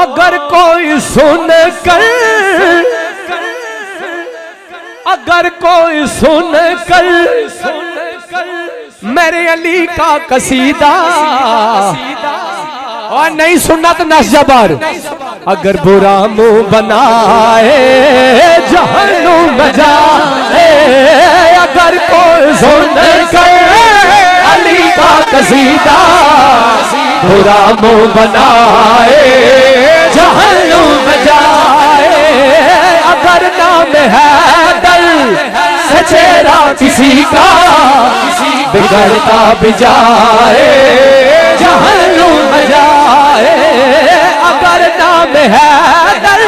अगर कोई सुन कर, अगर कोई सुन कर मेरे अली का कसीदा और नहीं सुनना तो नस जबर, अगर बुरा मुंह बनाए जहन्नुम में जाए, अगर कोई सुन कर अली का कसीदा बुरा मुंह बनाए जहन्नुम में जाए, अगर नाम है दल से चेहरा किसी का बिगड़ता भी जाए जहन्नुम में जाए, अगर नाम है दल।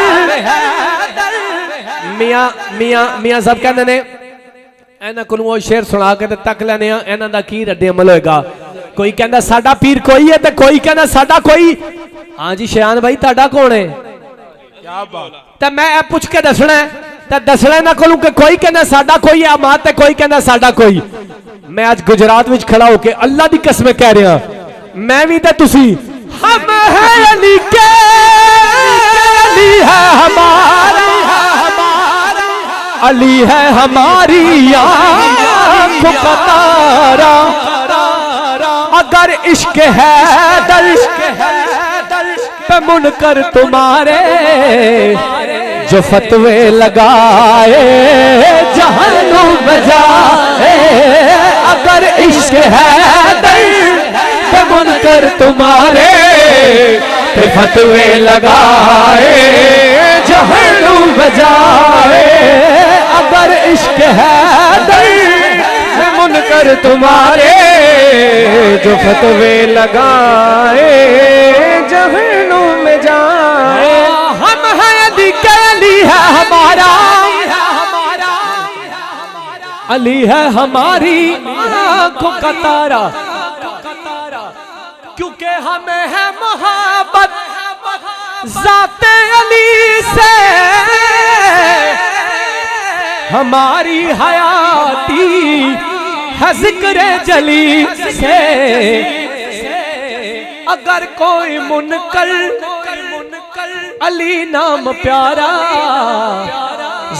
मियां साहब कहते ने इन्हां कोलों वो शेर सुना के तक लैने इन्हां दा की रद्दे अमल होएगा। कोई कहता साडा पीर कोई है तो कोई कहता साडा कोई। हाँ जी शयान भाई ताड़ा कौन है? क्या बात। तो मैं पूछ के दसना है तो दसना ना कोलों कि कोई कहता साडा कोई है मां ते कोई कहता साडा कोई। मैं आज गुजरात विच खड़ा होके अल्लाह दी कसम कह रहा मैं भी तो तुसी हम है अली के, अली है हमारा, अली है हमारी आँखों का तारा, अगर इश्क है दल पे मुनकर तुम्हारे जो फतवे लगाए जहन्नुम में जाए, अगर इश्क है दल पे मुनकर तुम्हारे पे फतवे लगाए जहन्नुम में जाए, अगर इश्क है दल पे मुनकर तुम्हारे जो फतवे लगाए जहन्नुम में जाए। हम हैं अली के, अली है हमारा, अली है हमारी आँखों का तारा, क्योंकि हमें है मोहब्बत ज़ाते अली से, हमारी हयाती है जिक्र जली से, अगर कोई मुनकर अली नाम प्यारा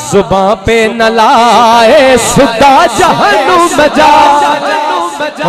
जुबां पे न लाए सुदा जहन्नुम में जा।